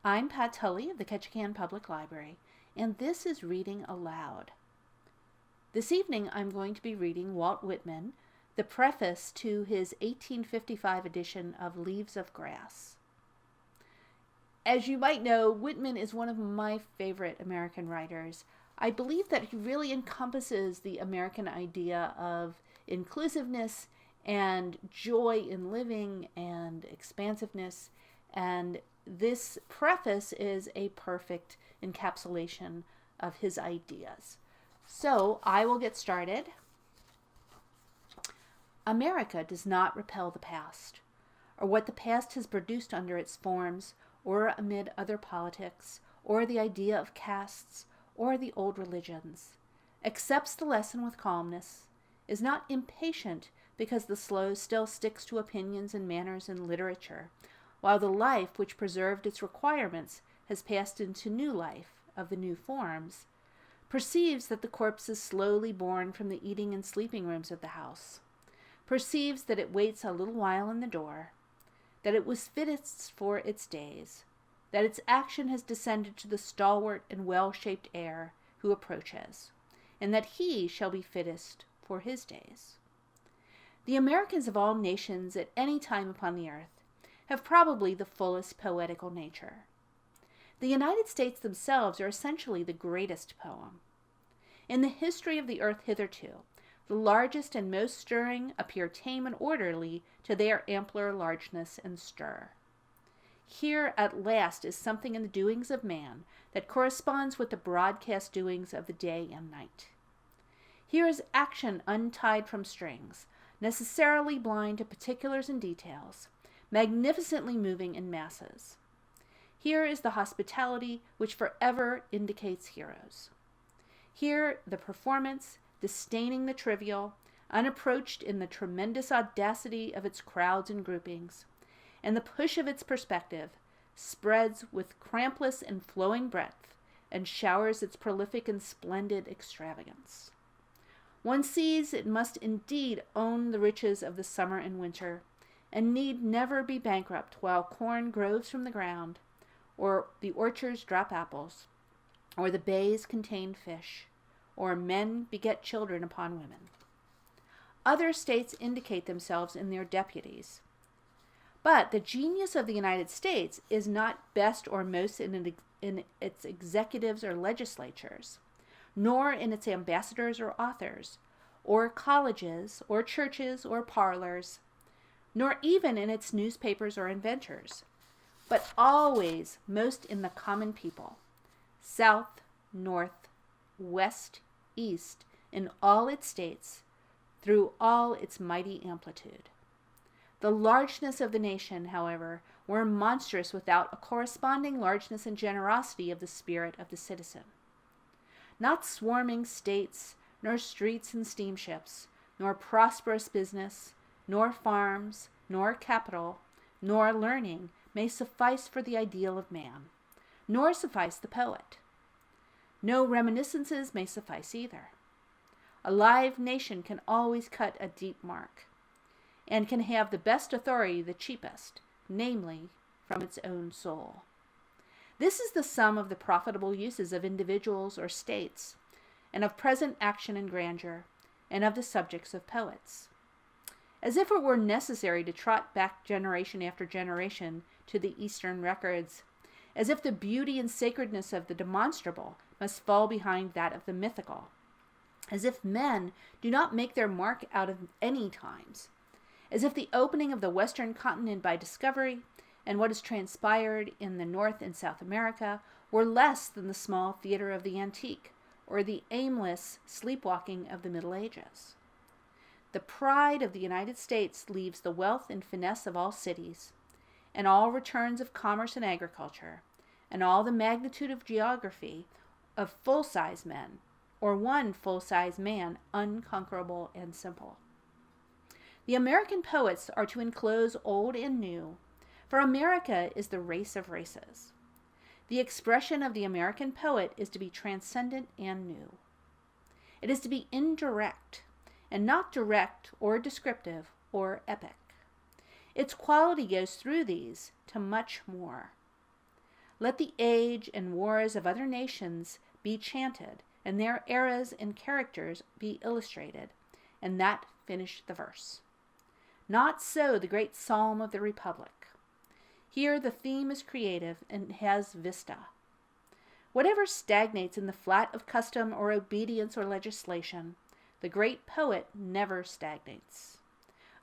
I'm Pat Tully of the Ketchikan Public Library, and this is Reading Aloud. This evening I'm going to be reading Walt Whitman, the preface to his 1855 edition of Leaves of Grass. As you might know, Whitman is one of my favorite American writers. I believe that he really encompasses the American idea of inclusiveness and joy in living and expansiveness, and this preface is a perfect encapsulation of his ideas. So I will get started. America does not repel the past, or what the past has produced under its forms, or amid other politics, or the idea of castes, or the old religions, accepts the lesson with calmness, is not impatient because the slow still sticks to opinions and manners in literature, while the life which preserved its requirements has passed into new life of the new forms, perceives that the corpse is slowly born from the eating and sleeping rooms of the house, perceives that it waits a little while in the door, that it was fittest for its days, that its action has descended to the stalwart and well-shaped heir who approaches, and that he shall be fittest for his days. The Americans of all nations at any time upon the earth have probably the fullest poetical nature. The United States themselves are essentially the greatest poem. In the history of the earth hitherto, the largest and most stirring appear tame and orderly to their ampler largeness and stir. Here at last is something in the doings of man that corresponds with the broadcast doings of the day and night. Here is action untied from strings, necessarily blind to particulars and details, magnificently moving in masses. Here is the hospitality which forever indicates heroes. Here the performance, disdaining the trivial, unapproached in the tremendous audacity of its crowds and groupings, and the push of its perspective, spreads with crampless and flowing breadth, and showers its prolific and splendid extravagance. One sees it must indeed own the riches of the summer and winter, and need never be bankrupt while corn grows from the ground, or the orchards drop apples, or the bays contain fish, or men beget children upon women. Other states indicate themselves in their deputies. But the genius of the United States is not best or most in its executives or legislatures, nor in its ambassadors or authors, or colleges, or churches, or parlors, nor even in its newspapers or inventors, but always most in the common people, south, north, west, east, in all its states, through all its mighty amplitude. The largeness of the nation, however, were monstrous without a corresponding largeness and generosity of the spirit of the citizen. Not swarming states, nor streets and steamships, nor prosperous business, nor farms, nor capital, nor learning may suffice for the ideal of man, nor suffice the poet. No reminiscences may suffice either. A live nation can always cut a deep mark, and can have the best authority the cheapest, namely, from its own soul. This is the sum of the profitable uses of individuals or states, and of present action and grandeur, and of the subjects of poets. As if it were necessary to trot back generation after generation to the Eastern records, as if the beauty and sacredness of the demonstrable must fall behind that of the mythical, as if men do not make their mark out of any times, as if the opening of the Western continent by discovery and what has transpired in the North and South America were less than the small theater of the antique, or the aimless sleepwalking of the Middle Ages. The pride of the United States leaves the wealth and finesse of all cities, and all returns of commerce and agriculture, and all the magnitude of geography of full-size men, or one full-size man unconquerable and simple. The American poets are to enclose old and new, for America is the race of races. The expression of the American poet is to be transcendent and new. It is to be indirect, and not direct or descriptive or epic. Its quality goes through these to much more. Let the age and wars of other nations be chanted, and their eras and characters be illustrated, and that finished the verse. Not so the great psalm of the Republic. Here the theme is creative and has vista. Whatever stagnates in the flat of custom or obedience or legislation, the great poet never stagnates.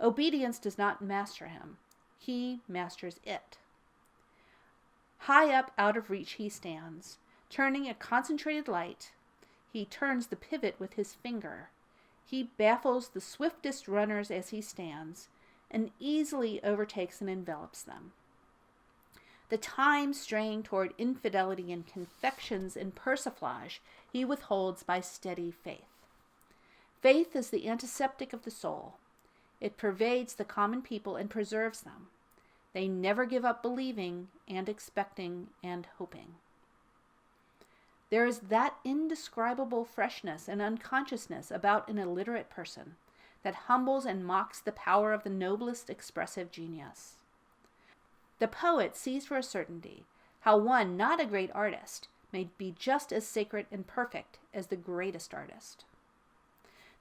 Obedience does not master him. He masters it. High up out of reach he stands, turning a concentrated light. He turns the pivot with his finger. He baffles the swiftest runners as he stands, and easily overtakes and envelops them. The time straying toward infidelity and confections and persiflage he withholds by steady faith. Faith is the antiseptic of the soul. It pervades the common people and preserves them. They never give up believing and expecting and hoping. There is that indescribable freshness and unconsciousness about an illiterate person that humbles and mocks the power of the noblest expressive genius. The poet sees for a certainty how one not a great artist may be just as sacred and perfect as the greatest artist.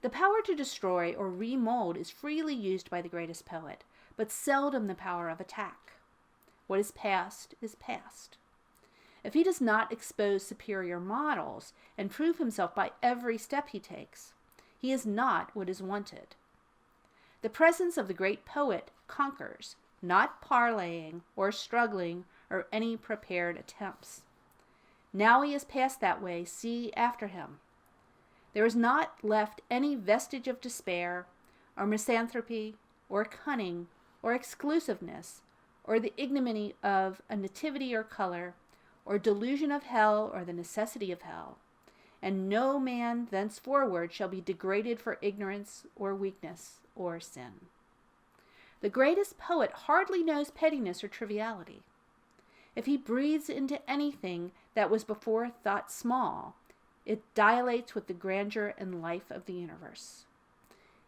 The power to destroy or remold is freely used by the greatest poet, but seldom the power of attack. What is past is past. If he does not expose superior models and prove himself by every step he takes, he is not what is wanted. The presence of the great poet conquers, not parleying or struggling or any prepared attempts. Now he has passed that way, see after him. There is not left any vestige of despair, or misanthropy, or cunning, or exclusiveness, or the ignominy of a nativity or color, or delusion of hell, or the necessity of hell. And no man thenceforward shall be degraded for ignorance, or weakness, or sin. The greatest poet hardly knows pettiness or triviality. If he breathes into anything that was before thought small, it dilates with the grandeur and life of the universe.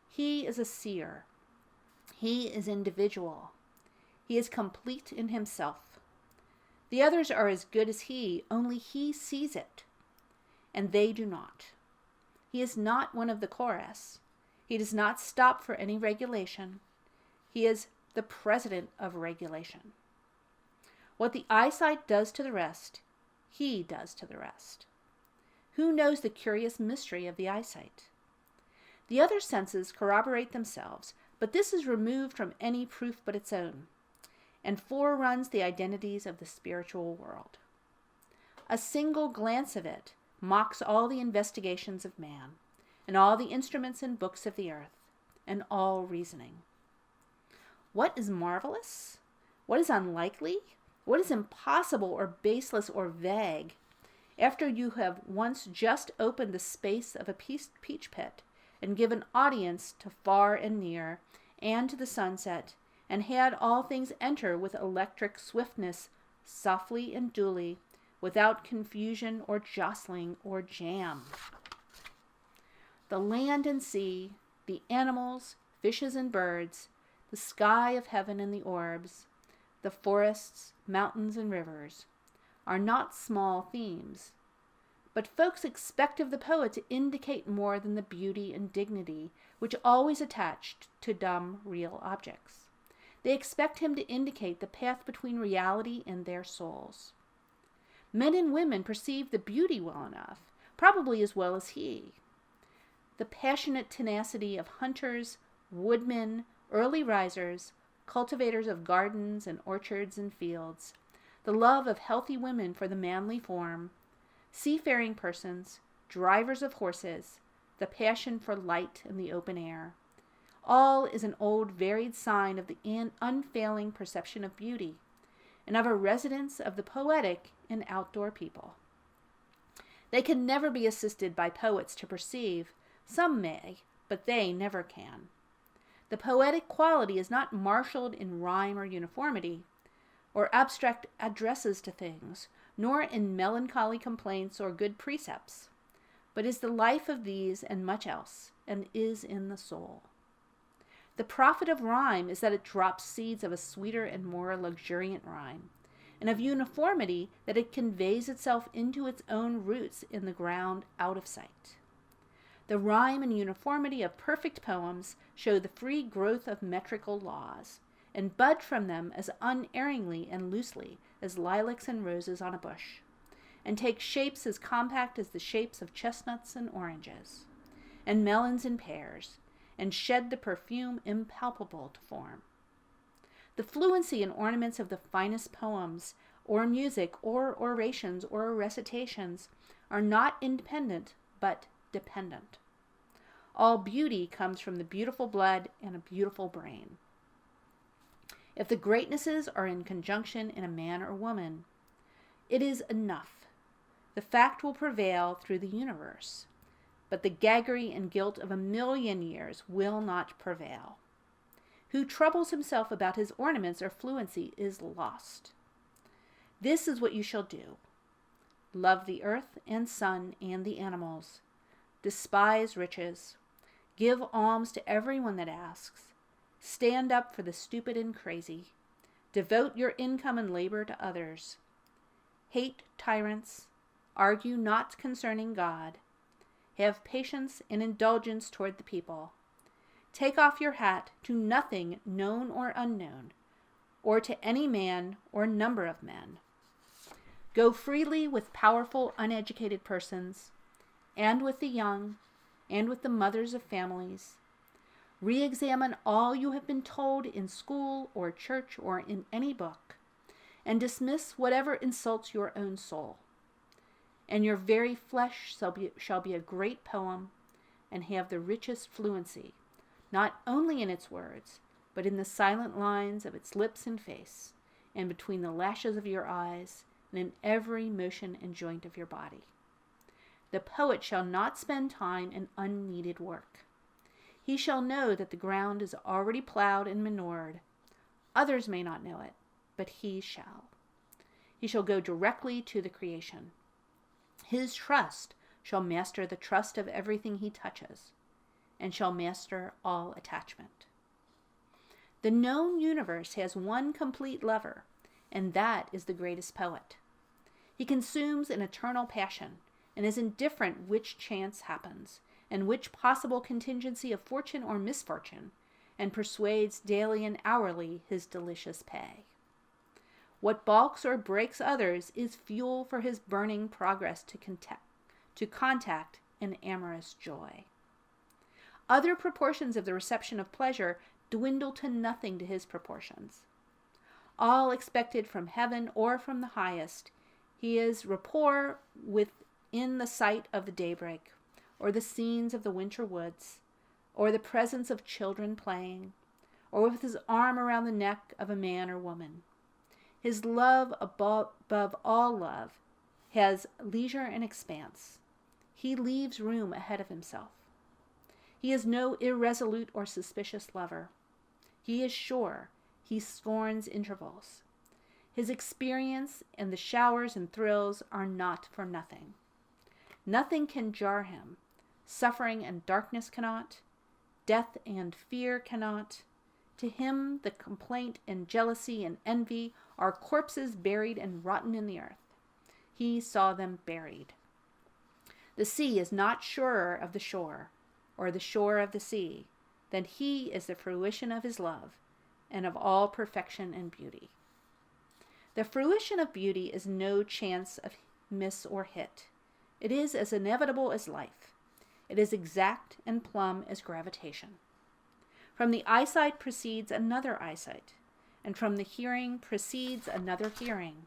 He is a seer. He is individual. He is complete in himself. The others are as good as he, only he sees it, and they do not. He is not one of the chorus. He does not stop for any regulation. He is the president of regulation. What the eyesight does to the rest, he does to the rest. Who knows the curious mystery of the eyesight? The other senses corroborate themselves, but this is removed from any proof but its own, and foreruns the identities of the spiritual world. A single glance of it mocks all the investigations of man, and all the instruments and books of the earth, and all reasoning. What is marvelous? What is unlikely? What is impossible or baseless or vague? After you have once just opened the space of a peach pit, and given audience to far and near, and to the sunset, and had all things enter with electric swiftness, softly and duly, without confusion or jostling or jam. The land and sea, the animals, fishes and birds, the sky of heaven and the orbs, the forests, mountains and rivers, are not small themes. But folks expect of the poet to indicate more than the beauty and dignity which always attached to dumb, real objects. They expect him to indicate the path between reality and their souls. Men and women perceive the beauty well enough, probably as well as he. The passionate tenacity of hunters, woodmen, early risers, cultivators of gardens and orchards and fields, the love of healthy women for the manly form, seafaring persons, drivers of horses, the passion for light and the open air. All is an old varied sign of the unfailing perception of beauty, and of a residence of the poetic in outdoor people. They can never be assisted by poets to perceive. Some may, but they never can. The poetic quality is not marshaled in rhyme or uniformity, or abstract addresses to things, nor in melancholy complaints or good precepts, but is the life of these and much else, and is in the soul. The profit of rhyme is that it drops seeds of a sweeter and more luxuriant rhyme, and of uniformity that it conveys itself into its own roots in the ground out of sight. The rhyme and uniformity of perfect poems show the free growth of metrical laws, and bud from them as unerringly and loosely as lilacs and roses on a bush, and take shapes as compact as the shapes of chestnuts and oranges, and melons and pears, and shed the perfume impalpable to form. The fluency and ornaments of the finest poems, or music, or orations, or recitations, are not independent, but dependent. All beauty comes from the beautiful blood and a beautiful brain. If the greatnesses are in conjunction in a man or woman, it is enough. The fact will prevail through the universe, but the gaggery and guilt of 1,000,000 years will not prevail. Who troubles himself about his ornaments or fluency is lost. This is what you shall do. Love the earth and sun and the animals. Despise riches. Give alms to everyone that asks. Stand up for the stupid and crazy. Devote your income and labor to others. Hate tyrants. Argue not concerning God. Have patience and indulgence toward the people. Take off your hat to nothing known or unknown, or to any man or number of men. Go freely with powerful, uneducated persons, and with the young, and with the mothers of families. Re-examine all you have been told in school or church or in any book, and dismiss whatever insults your own soul. And your very flesh shall be a great poem, and have the richest fluency, not only in its words, but in the silent lines of its lips and face, and between the lashes of your eyes, and in every motion and joint of your body. The poet shall not spend time in unneeded work. He shall know that the ground is already plowed and manured. Others may not know it, but he shall. He shall go directly to the creation. His trust shall master the trust of everything he touches, and shall master all attachment. The known universe has one complete lover, and that is the greatest poet. He consumes an eternal passion, and is indifferent which chance happens, and which possible contingency of fortune or misfortune, and persuades daily and hourly his delicious pay. What balks or breaks others is fuel for his burning progress to contact and amorous joy. Other proportions of the reception of pleasure dwindle to nothing to his proportions. All expected from heaven or from the highest, he is rapport within the sight of the daybreak, or the scenes of the winter woods, or the presence of children playing, or with his arm around the neck of a man or woman. His love above all love has leisure and expanse. He leaves room ahead of himself. He is no irresolute or suspicious lover. He is sure. He scorns intervals. His experience and the showers and thrills are not for nothing. Nothing can jar him. Suffering and darkness cannot. Death and fear cannot. To him, the complaint and jealousy and envy are corpses buried and rotten in the earth. He saw them buried. The sea is not surer of the shore, or the shore of the sea, than he is the fruition of his love, and of all perfection and beauty. The fruition of beauty is no chance of miss or hit. It is as inevitable as life. It is exact and plumb as gravitation. From the eyesight proceeds another eyesight, and from the hearing proceeds another hearing,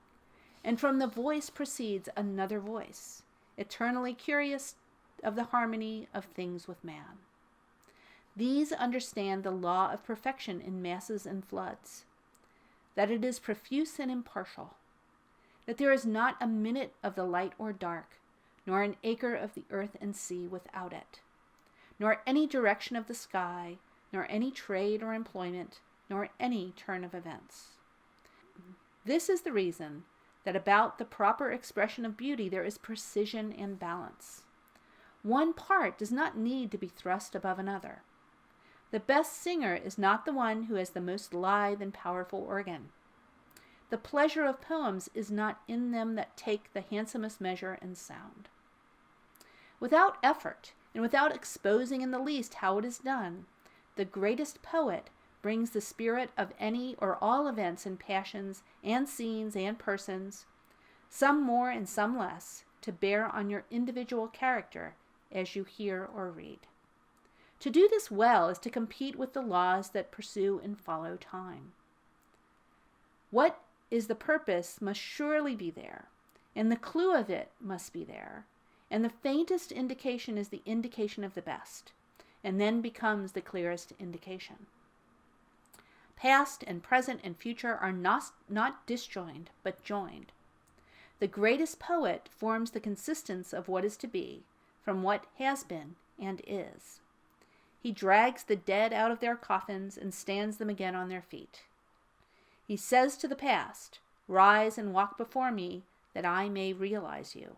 and from the voice proceeds another voice, eternally curious of the harmony of things with man. These understand the law of perfection in masses and floods, that it is profuse and impartial, that there is not a minute of the light or dark, nor an acre of the earth and sea without it, nor any direction of the sky, nor any trade or employment, nor any turn of events. This is the reason that about the proper expression of beauty there is precision and balance. One part does not need to be thrust above another. The best singer is not the one who has the most lithe and powerful organ. The pleasure of poems is not in them that take the handsomest measure and sound. Without effort, and without exposing in the least how it is done, the greatest poet brings the spirit of any or all events and passions and scenes and persons, some more and some less, to bear on your individual character as you hear or read. To do this well is to compete with the laws that pursue and follow time. What is the purpose must surely be there, and the clue of it must be there, and the faintest indication is the indication of the best, and then becomes the clearest indication. Past and present and future are not disjoined, but joined. The greatest poet forms the consistence of what is to be, from what has been and is. He drags the dead out of their coffins and stands them again on their feet. He says to the past, "Rise and walk before me, that I may realize you."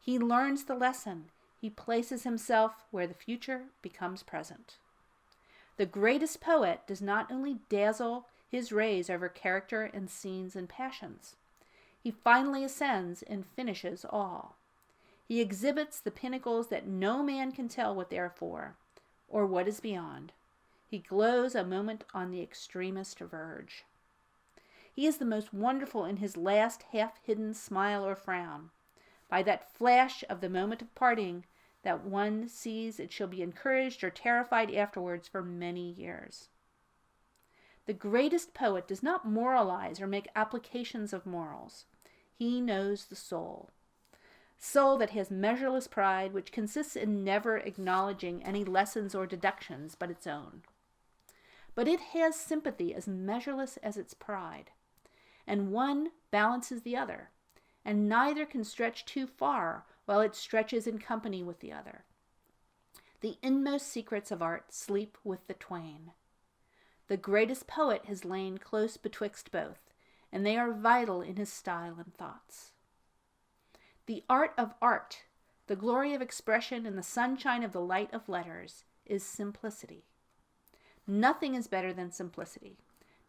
He learns the lesson. He places himself where the future becomes present. The greatest poet does not only dazzle his rays over character and scenes and passions. He finally ascends and finishes all. He exhibits the pinnacles that no man can tell what they are for, or what is beyond. He glows a moment on the extremest verge. He is the most wonderful in his last half-hidden smile or frown. By that flash of the moment of parting, that one sees it shall be encouraged or terrified afterwards for many years. The greatest poet does not moralize or make applications of morals. He knows the soul. Soul that has measureless pride, which consists in never acknowledging any lessons or deductions but its own. But it has sympathy as measureless as its pride, and one balances the other, and neither can stretch too far while it stretches in company with the other. The inmost secrets of art sleep with the twain. The greatest poet has lain close betwixt both, and they are vital in his style and thoughts. The art of art, the glory of expression, and the sunshine of the light of letters is simplicity. Nothing is better than simplicity.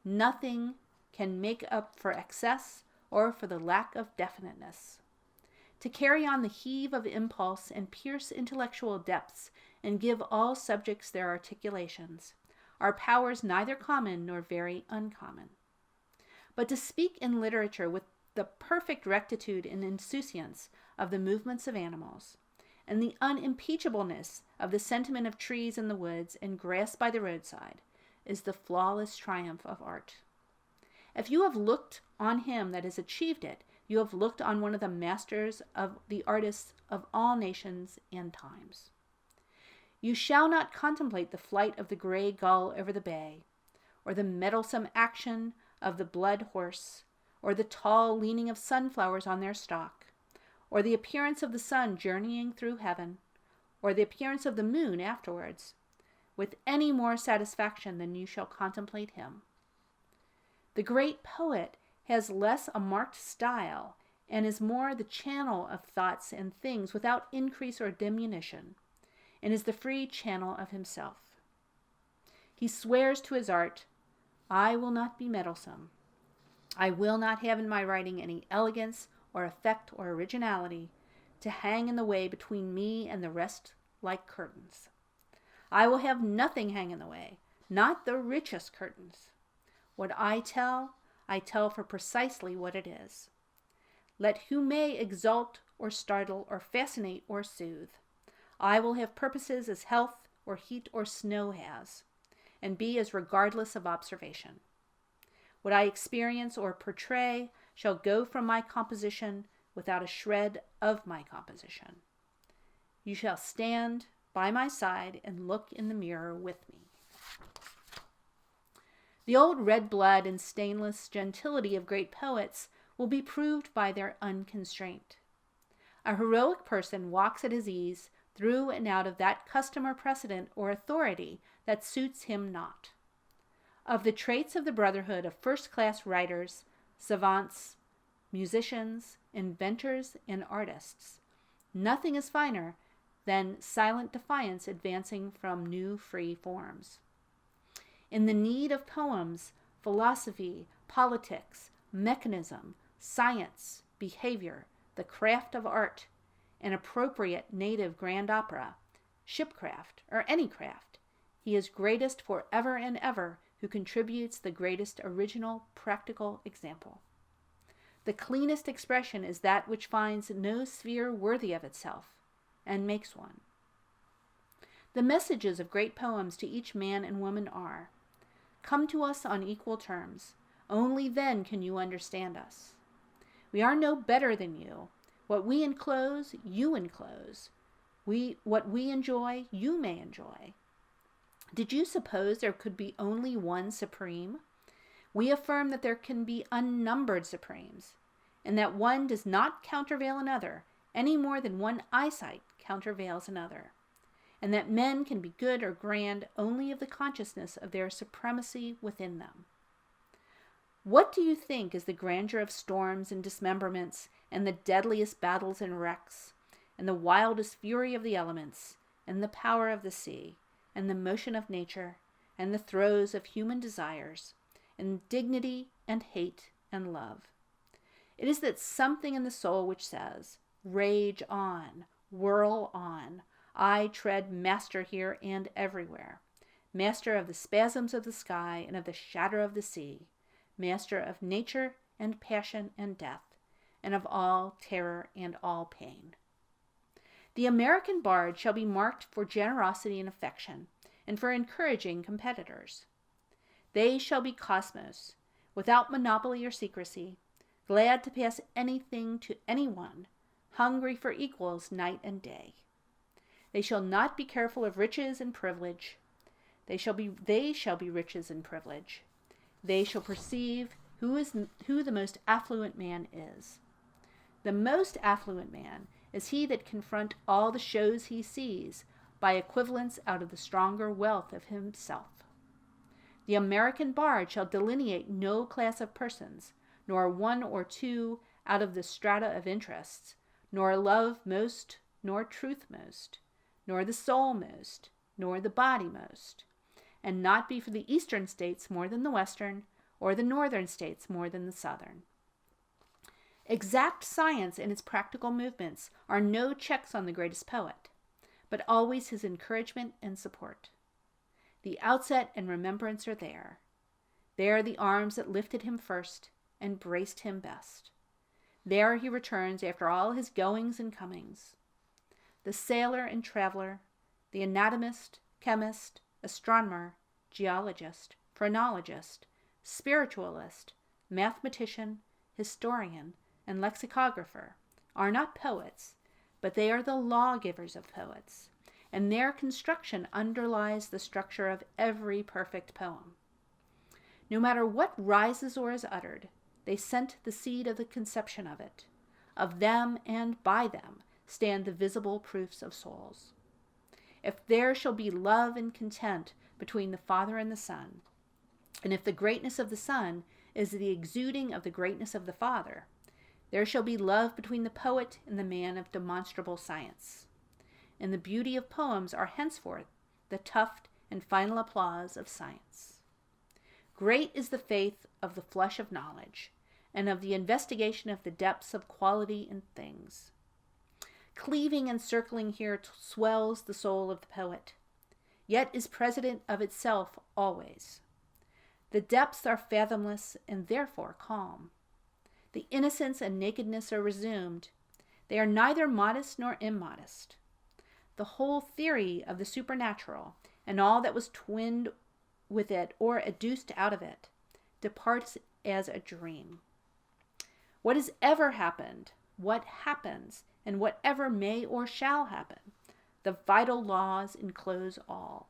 Nothing can make up for excess or for the lack of definiteness. To carry on the heave of impulse and pierce intellectual depths and give all subjects their articulations are powers neither common nor very uncommon. But to speak in literature with the perfect rectitude and insouciance of the movements of animals, and the unimpeachableness of the sentiment of trees in the woods and grass by the roadside, is the flawless triumph of art. If you have looked on him that has achieved it, you have looked on one of the masters of the artists of all nations and times. You shall not contemplate the flight of the gray gull over the bay, or the mettlesome action of the blood horse, or the tall leaning of sunflowers on their stalk, or the appearance of the sun journeying through heaven, or the appearance of the moon afterwards, with any more satisfaction than you shall contemplate him. The great poet has less a marked style, and is more the channel of thoughts and things without increase or diminution, and is the free channel of himself. He swears to his art, "I will not be meddlesome. I will not have in my writing any elegance or effect or originality to hang in the way between me and the rest like curtains. I will have nothing hang in the way, not the richest curtains. What I tell for precisely what it is. Let who may exalt or startle or fascinate or soothe. I will have purposes as health or heat or snow has, and be as regardless of observation. What I experience or portray shall go from my composition without a shred of my composition. You shall stand by my side and look in the mirror with me." The old red blood and stainless gentility of great poets will be proved by their unconstraint. A heroic person walks at his ease through and out of that custom or precedent or authority that suits him not. Of the traits of the brotherhood of first-class writers, savants, musicians, inventors, and artists, nothing is finer than silent defiance advancing from new free forms. In the need of poems, philosophy, politics, mechanism, science, behavior, the craft of art, an appropriate native grand opera, shipcraft, or any craft, he is greatest for ever and ever who contributes the greatest original practical example. The cleanest expression is that which finds no sphere worthy of itself, and makes one. The messages of great poems to each man and woman are, come to us on equal terms. Only then can you understand us. We are no better than you. What we enclose, you enclose. What we enjoy, you may enjoy. Did you suppose there could be only one supreme? We affirm that there can be unnumbered supremes, and that one does not countervail another any more than one eyesight countervails another, and that men can be good or grand only of the consciousness of their supremacy within them. What do you think is the grandeur of storms and dismemberments, and the deadliest battles and wrecks, and the wildest fury of the elements, and the power of the sea, and the motion of nature, and the throes of human desires, and dignity and hate and love? It is that something in the soul which says, rage on, whirl on, I tread master here and everywhere, master of the spasms of the sky and of the shadow of the sea, master of nature and passion and death, and of all terror and all pain. The American bard shall be marked for generosity and affection, and for encouraging competitors. They shall be cosmos, without monopoly or secrecy, glad to pass anything to anyone, hungry for equals night and day. They shall not be careful of riches and privilege. They shall be riches and privilege. They shall perceive who the most affluent man is. The most affluent man is he that confront all the shows he sees by equivalence out of the stronger wealth of himself. The American bard shall delineate no class of persons, nor one or two out of the strata of interests, nor love most, nor truth most, nor the soul most, nor the body most, and not be for the eastern states more than the western, or the northern states more than the southern. Exact science and its practical movements are no checks on the greatest poet, but always his encouragement and support. The outset and remembrance are there. There the arms that lifted him first and braced him best. There he returns after all his goings and comings. The sailor and traveler, the anatomist, chemist, astronomer, geologist, phrenologist, spiritualist, mathematician, historian, and lexicographer are not poets, but they are the lawgivers of poets, and their construction underlies the structure of every perfect poem. No matter what rises or is uttered, they scent the seed of the conception of it. Of them and by them stand the visible proofs of souls. If there shall be love and content between the Father and the Son, and if the greatness of the Son is the exuding of the greatness of the Father, there shall be love between the poet and the man of demonstrable science. And the beauty of poems are henceforth the tuft and final applause of science. Great is the faith of the flush of knowledge, and of the investigation of the depths of quality in things. Cleaving and circling here swells the soul of the poet, yet is president of itself always. The depths are fathomless and therefore calm. The innocence and nakedness are resumed. They are neither modest nor immodest. The whole theory of the supernatural, and all that was twinned with it or adduced out of it, departs as a dream. What has ever happened, what happens, and whatever may or shall happen, the vital laws enclose all.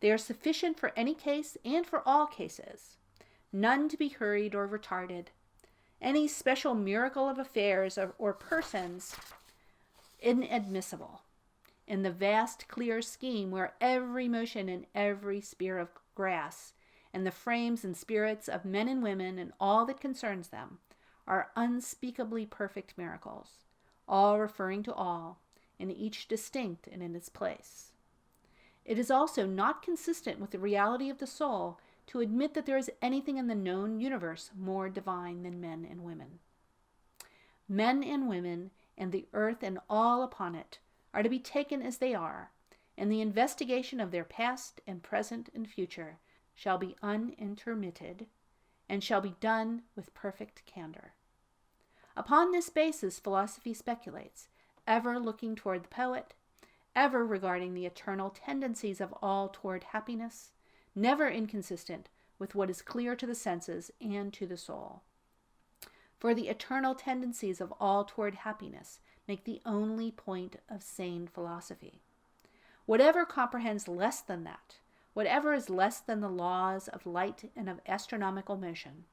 They are sufficient for any case and for all cases, none to be hurried or retarded. Any special miracle of affairs or persons inadmissible. In the vast clear scheme where every motion and every spear of grass, and the frames and spirits of men and women and all that concerns them, are unspeakably perfect miracles, all referring to all, and each distinct and in its place. It is also not consistent with the reality of the soul to admit that there is anything in the known universe more divine than men and women. Men and women, and the earth and all upon it, are to be taken as they are, and the investigation of their past and present and future shall be unintermitted, and shall be done with perfect candor. Upon this basis philosophy speculates, ever looking toward the poet, ever regarding the eternal tendencies of all toward happiness, never inconsistent with what is clear to the senses and to the soul. For the eternal tendencies of all toward happiness make the only point of sane philosophy. Whatever comprehends less than that, whatever is less than the laws of light and of astronomical motion,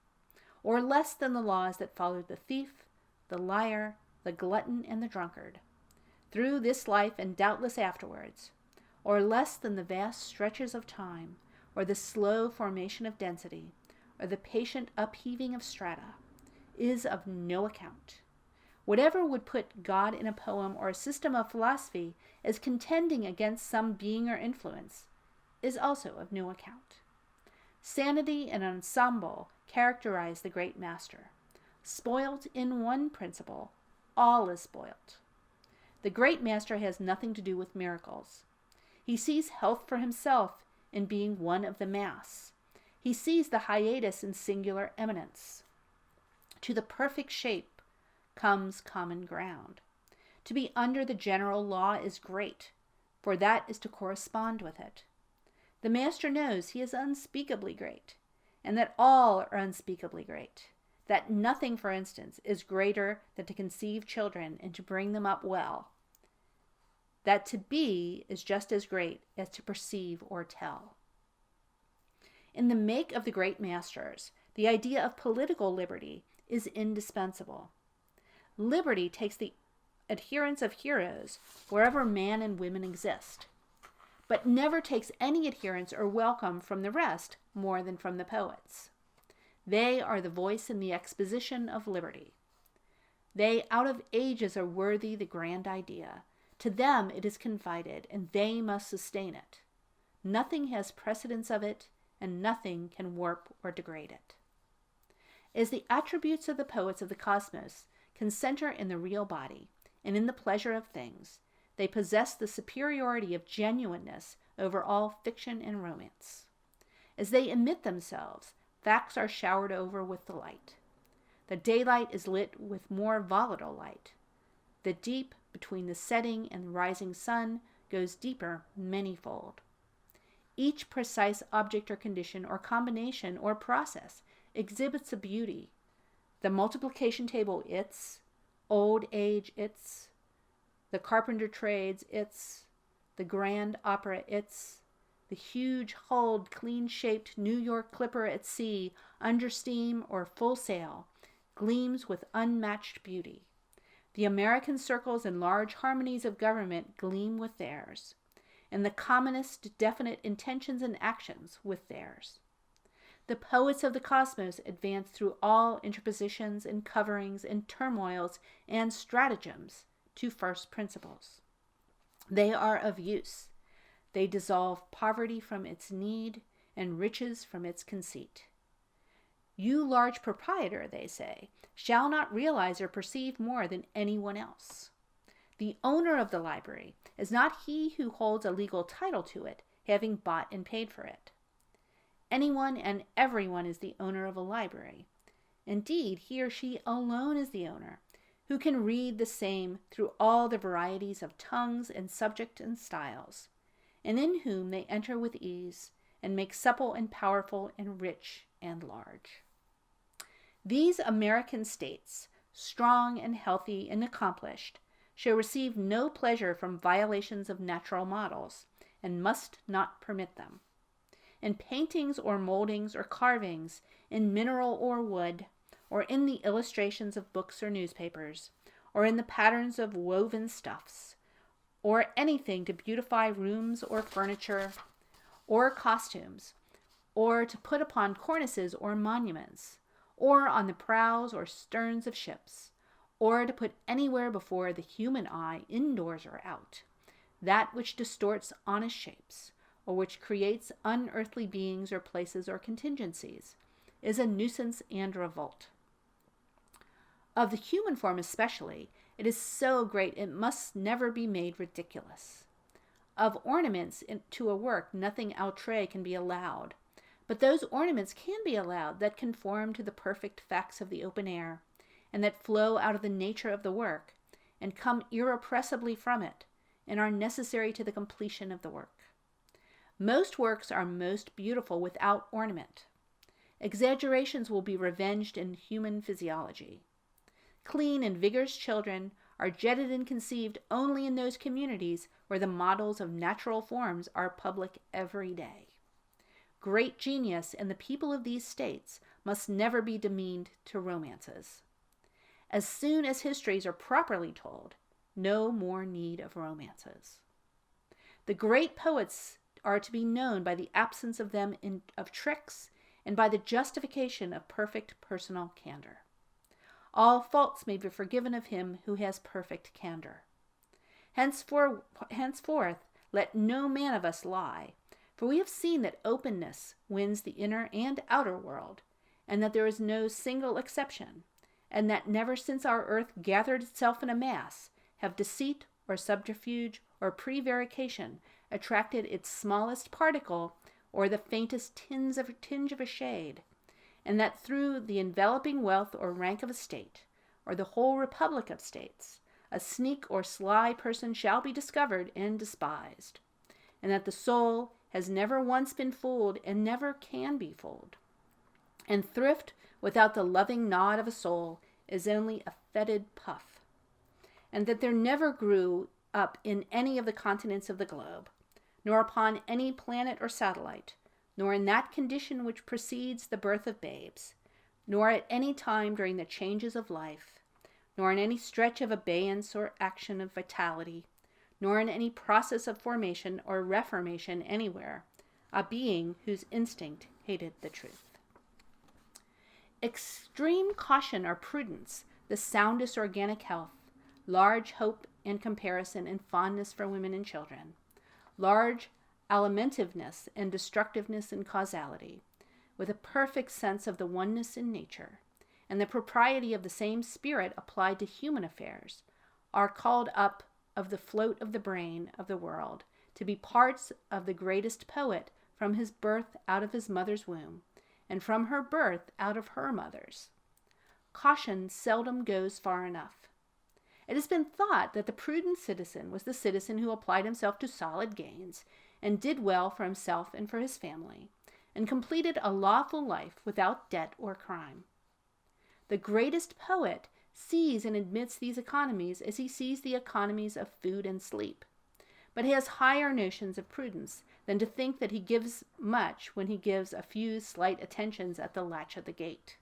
or less than the laws that followed the thief, the liar, the glutton, and the drunkard, through this life and doubtless afterwards, or less than the vast stretches of time, or the slow formation of density, or the patient upheaving of strata, is of no account. Whatever would put God in a poem or a system of philosophy as contending against some being or influence is also of no account. Sanity and ensemble characterize the great master. Spoilt in one principle, all is spoilt. The great master has nothing to do with miracles. He sees health for himself in being one of the mass. He sees the hiatus in singular eminence. To the perfect shape comes common ground. To be under the general law is great, for that is to correspond with it. The master knows he is unspeakably great, and that all are unspeakably great, that nothing, for instance, is greater than to conceive children and to bring them up well, that to be is just as great as to perceive or tell. In the make of the great masters, the idea of political liberty is indispensable. Liberty takes the adherence of heroes wherever man and women exist, but never takes any adherence or welcome from the rest more than from the poets. They are the voice in the exposition of liberty. They out of ages are worthy the grand idea. To them it is confided, and they must sustain it. Nothing has precedence of it, and nothing can warp or degrade it. As the attributes of the poets of the cosmos can center in the real body and in the pleasure of things, they possess the superiority of genuineness over all fiction and romance. As they emit themselves, facts are showered over with the light. The daylight is lit with more volatile light. The deep between the setting and the rising sun goes deeper manyfold. Each precise object or condition or combination or process exhibits a beauty. The multiplication table its, old age its, the carpenter trades its, the grand opera its, the huge hulled, clean-shaped New York clipper at sea, under steam or full sail, gleams with unmatched beauty. The American circles and large harmonies of government gleam with theirs, and the commonest definite intentions and actions with theirs. The poets of the cosmos advance through all interpositions and coverings and turmoils and stratagems to first principles. They are of use. They dissolve poverty from its need and riches from its conceit. You large proprietor, they say, shall not realize or perceive more than anyone else. The owner of the library is not he who holds a legal title to it, having bought and paid for it. Anyone and everyone is the owner of a library. Indeed, he or she alone is the owner, who can read the same through all the varieties of tongues and subject and styles, and in whom they enter with ease, and make supple and powerful and rich and large. These American states, strong and healthy and accomplished, shall receive no pleasure from violations of natural models, and must not permit them. In paintings or moldings or carvings, in mineral or wood, or in the illustrations of books or newspapers, or in the patterns of woven stuffs, or anything to beautify rooms or furniture, or costumes, or to put upon cornices or monuments, or on the prows or sterns of ships, or to put anywhere before the human eye, indoors or out, that which distorts honest shapes, or which creates unearthly beings or places or contingencies, is a nuisance and revolt. Of the human form especially, it is so great it must never be made ridiculous. Of ornaments to a work nothing outre can be allowed, but those ornaments can be allowed that conform to the perfect facts of the open air, and that flow out of the nature of the work, and come irrepressibly from it, and are necessary to the completion of the work. Most works are most beautiful without ornament. Exaggerations will be revenged in human physiology. Clean and vigorous children are jetted and conceived only in those communities where the models of natural forms are public every day. Great genius and the people of these states must never be demeaned to romances. As soon as histories are properly told, no more need of romances. The great poets are to be known by the absence of them of tricks and by the justification of perfect personal candor. All faults may be forgiven of him who has perfect candor. Henceforth, let no man of us lie, for we have seen that openness wins the inner and outer world, and that there is no single exception, and that never since our earth gathered itself in a mass have deceit or subterfuge or prevarication attracted its smallest particle or the faintest tinge of a shade, and that through the enveloping wealth or rank of a state, or the whole republic of states, a sneak or sly person shall be discovered and despised, and that the soul has never once been fooled and never can be fooled, and thrift without the loving nod of a soul is only a fetid puff, and that there never grew up in any of the continents of the globe, nor upon any planet or satellite, nor in that condition which precedes the birth of babes, nor at any time during the changes of life, nor in any stretch of abeyance or action of vitality, nor in any process of formation or reformation anywhere, a being whose instinct hated the truth. Extreme caution or prudence, the soundest organic health, large hope and comparison and fondness for women and children, large alimentiveness and destructiveness in causality, with a perfect sense of the oneness in nature, and the propriety of the same spirit applied to human affairs, are called up of the float of the brain of the world to be parts of the greatest poet from his birth out of his mother's womb, and from her birth out of her mother's. Caution seldom goes far enough. It has been thought that the prudent citizen was the citizen who applied himself to solid gains, and did well for himself and for his family, and completed a lawful life without debt or crime. The greatest poet sees and admits these economies as he sees the economies of food and sleep, but he has higher notions of prudence than to think that he gives much when he gives a few slight attentions at the latch of the gate.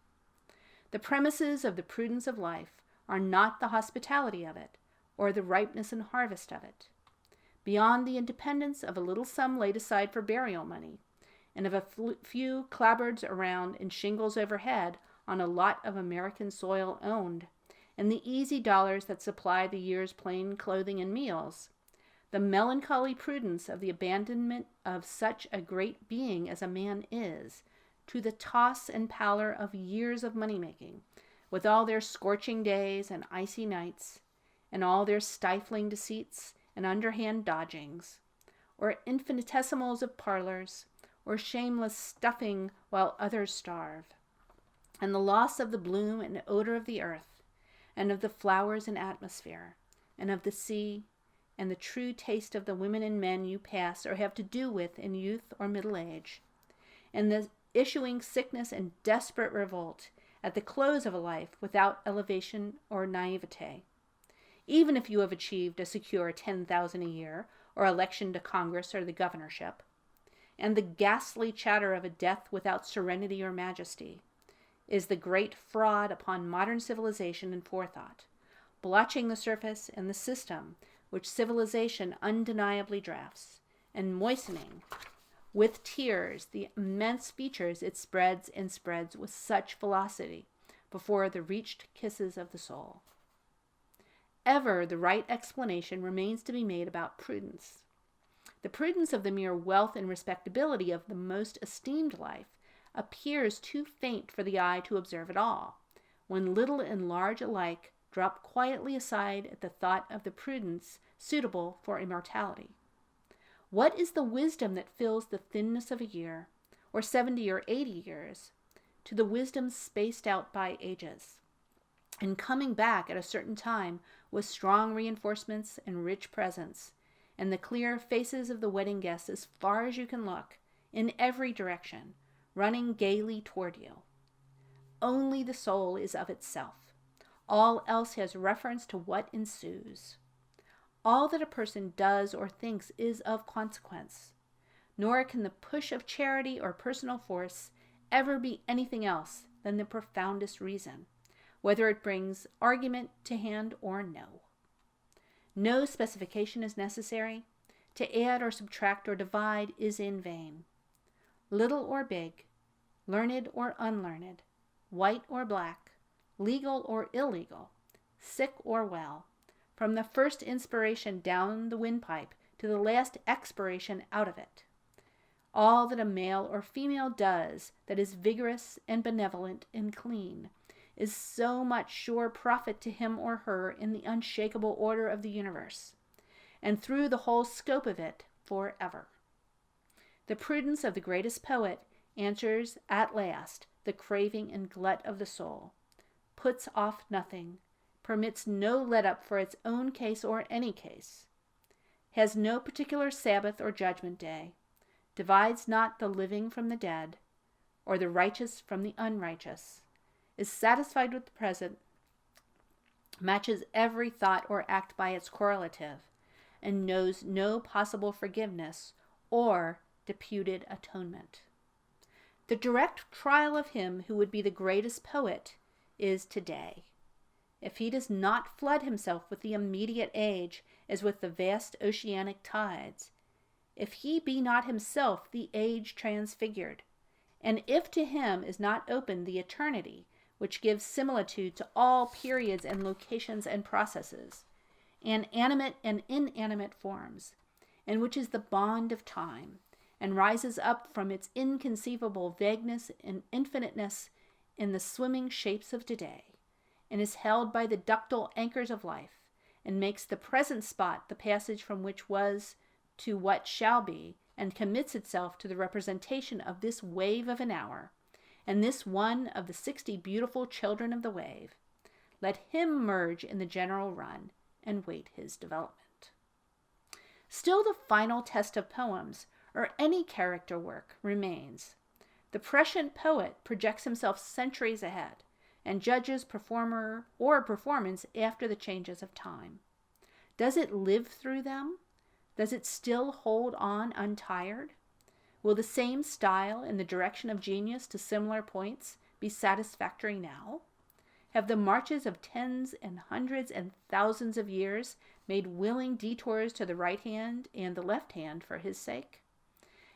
The premises of the prudence of life are not the hospitality of it, or the ripeness and harvest of it. Beyond the independence of a little sum laid aside for burial money, and of a few clapboards around and shingles overhead on a lot of American soil owned, and the easy dollars that supply the year's plain clothing and meals, the melancholy prudence of the abandonment of such a great being as a man is, to the toss and pallor of years of money-making, with all their scorching days and icy nights, and all their stifling deceits and underhand dodgings, or infinitesimals of parlors, or shameless stuffing while others starve, and the loss of the bloom and odor of the earth, and of the flowers and atmosphere, and of the sea, and the true taste of the women and men you pass or have to do with in youth or middle age, and the issuing sickness and desperate revolt at the close of a life without elevation or naivete, even if you have achieved a secure 10,000 a year, or election to Congress or the governorship, and the ghastly chatter of a death without serenity or majesty, is the great fraud upon modern civilization and forethought, blotching the surface and the system which civilization undeniably drafts, and moistening with tears the immense features it spreads and spreads with such velocity before the reached kisses of the soul. Ever the right explanation remains to be made about prudence. The prudence of the mere wealth and respectability of the most esteemed life appears too faint for the eye to observe it all, when little and large alike drop quietly aside at the thought of the prudence suitable for immortality. What is the wisdom that fills the thinness of a year, or 70 or 80 years, to the wisdom spaced out by ages, and coming back at a certain time with strong reinforcements and rich presents, and the clear faces of the wedding guests as far as you can look, in every direction, running gaily toward you? Only the soul is of itself. All else has reference to what ensues. All that a person does or thinks is of consequence, nor can the push of charity or personal force ever be anything else than the profoundest reason, whether it brings argument to hand or no. No specification is necessary. To add or subtract or divide is in vain. Little or big, learned or unlearned, white or black, legal or illegal, sick or well, from the first inspiration down the windpipe to the last expiration out of it. All that a male or female does that is vigorous and benevolent and clean is so much sure profit to him or her in the unshakable order of the universe, and through the whole scope of it forever. The prudence of the greatest poet answers at last the craving and glut of the soul, puts off nothing, permits no let-up for its own case or any case, has no particular Sabbath or judgment day, divides not the living from the dead, or the righteous from the unrighteous, is satisfied with the present, matches every thought or act by its correlative, and knows no possible forgiveness or deputed atonement. The direct trial of him who would be the greatest poet is today. If he does not flood himself with the immediate age as with the vast oceanic tides, if he be not himself the age transfigured, and if to him is not opened the eternity which gives similitude to all periods and locations and processes, and animate and inanimate forms, and which is the bond of time, and rises up from its inconceivable vagueness and infiniteness in the swimming shapes of today, and is held by the ductile anchors of life, and makes the present spot the passage from which was to what shall be, and commits itself to the representation of this wave of an hour, and this one of the 60 beautiful children of the wave. Let him merge in the general run, and wait his development. Still, the final test of poems, or any character work, remains. The prescient poet projects himself centuries ahead, and judges performer or performance after the changes of time. Does it live through them? Does it still hold on untired? Will the same style and the direction of genius to similar points be satisfactory now? Have the marches of tens and hundreds and thousands of years made willing detours to the right hand and the left hand for his sake?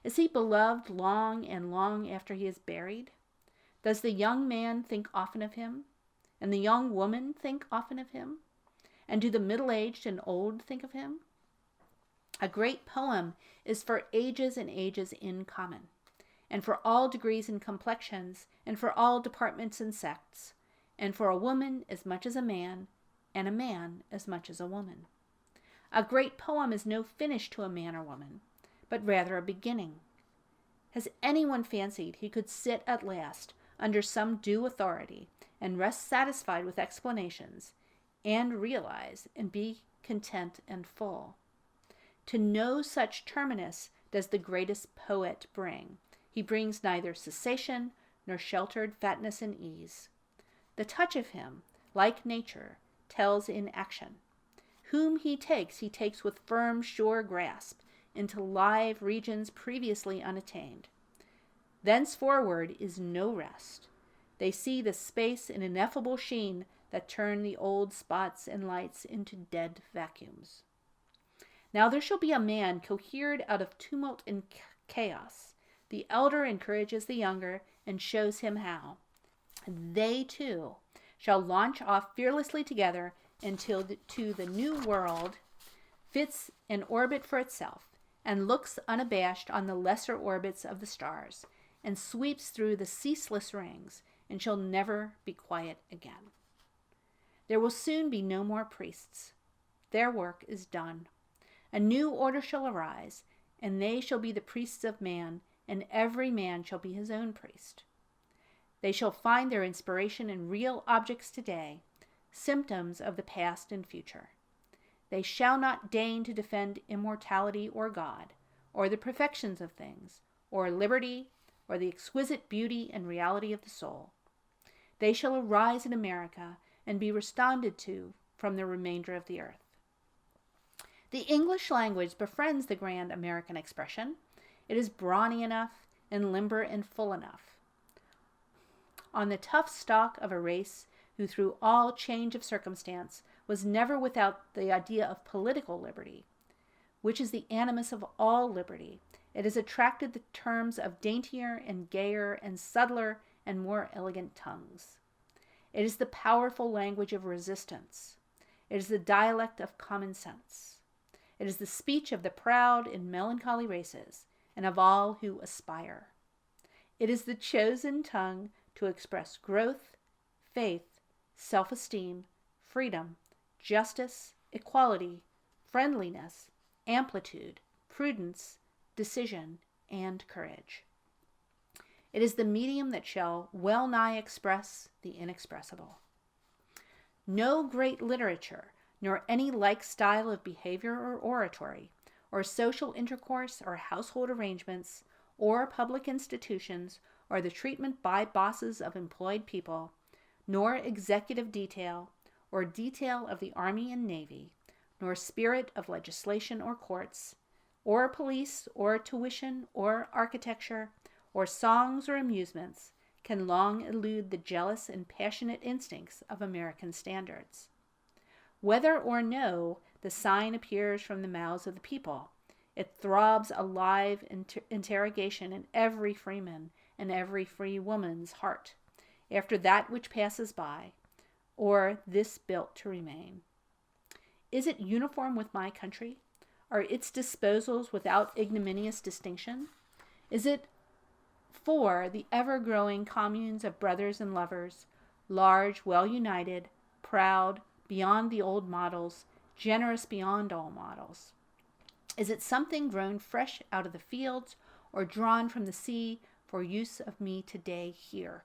Is he beloved long and long after he is buried? Does the young man think often of him? And the young woman think often of him? And do the middle-aged and old think of him? A great poem is for ages and ages in common, and for all degrees and complexions, and for all departments and sects, and for a woman as much as a man, and a man as much as a woman. A great poem is no finish to a man or woman, but rather a beginning. Has anyone fancied he could sit at last under some due authority and rest satisfied with explanations, and realize and be content and full? To no such terminus does the greatest poet bring. He brings neither cessation nor sheltered fatness and ease. The touch of him, like nature, tells in action. Whom he takes with firm, sure grasp into live regions previously unattained. Thenceforward is no rest. They see the space in ineffable sheen that turn the old spots and lights into dead vacuums. Now there shall be a man cohered out of tumult and chaos. The elder encourages the younger and shows him how. They, too, shall launch off fearlessly together until to the new world fits an orbit for itself, and looks unabashed on the lesser orbits of the stars, and sweeps through the ceaseless rings, and shall never be quiet again. There will soon be no more priests. Their work is done. A new order shall arise, and they shall be the priests of man, and every man shall be his own priest. They shall find their inspiration in real objects today, symptoms of the past and future. They shall not deign to defend immortality or God, or the perfections of things, or liberty, or the exquisite beauty and reality of the soul. They shall arise in America and be responded to from the remainder of the earth. The English language befriends the grand American expression. It is brawny enough and limber and full enough. On the tough stock of a race who through all change of circumstance was never without the idea of political liberty, which is the animus of all liberty, it has attracted the terms of daintier and gayer and subtler and more elegant tongues. It is the powerful language of resistance. It is the dialect of common sense. It is the speech of the proud and melancholy races, and of all who aspire. It is the chosen tongue to express growth, faith, self-esteem, freedom, justice, equality, friendliness, amplitude, prudence, decision, and courage. It is the medium that shall well nigh express the inexpressible. No great literature, nor any like style of behavior or oratory, or social intercourse or household arrangements, or public institutions, or the treatment by bosses of employed people, nor executive detail, or detail of the army and navy, nor spirit of legislation or courts, or police, or tuition, or architecture, or songs or amusements, can long elude the jealous and passionate instincts of American standards. Whether or no the sign appears from the mouths of the people, it throbs a live interrogation in every freeman and every free woman's heart, after that which passes by, or this built to remain. Is it uniform with my country? Are its disposals without ignominious distinction? Is it for the ever-growing communes of brothers and lovers, large, well-united, proud, beyond the old models, generous beyond all models? Is it something grown fresh out of the fields or drawn from the sea for use of me today here?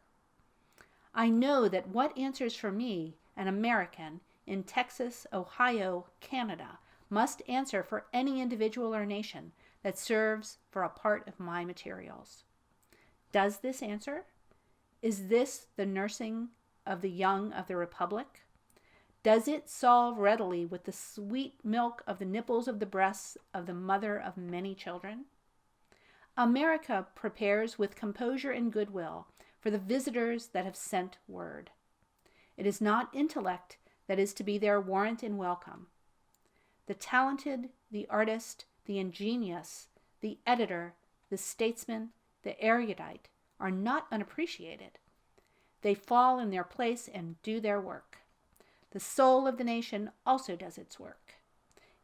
I know that what answers for me, an American, in Texas, Ohio, Canada, must answer for any individual or nation that serves for a part of my materials. Does this answer? Is this the nursing of the young of the Republic? Does it solve readily with the sweet milk of the nipples of the breasts of the mother of many children? America prepares with composure and goodwill for the visitors that have sent word. It is not intellect that is to be their warrant and welcome. The talented, the artist, the ingenious, the editor, the statesman, the erudite are not unappreciated. They fall in their place and do their work. The soul of the nation also does its work.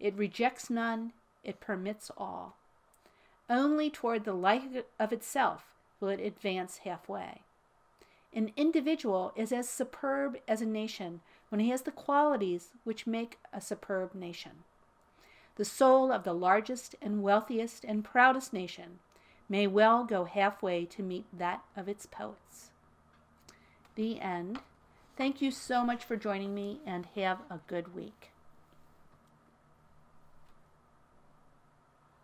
It rejects none, it permits all. Only toward the like of itself will it advance halfway. An individual is as superb as a nation when he has the qualities which make a superb nation. The soul of the largest and wealthiest and proudest nation may well go halfway to meet that of its poets. The end. Thank you so much for joining me, and have a good week.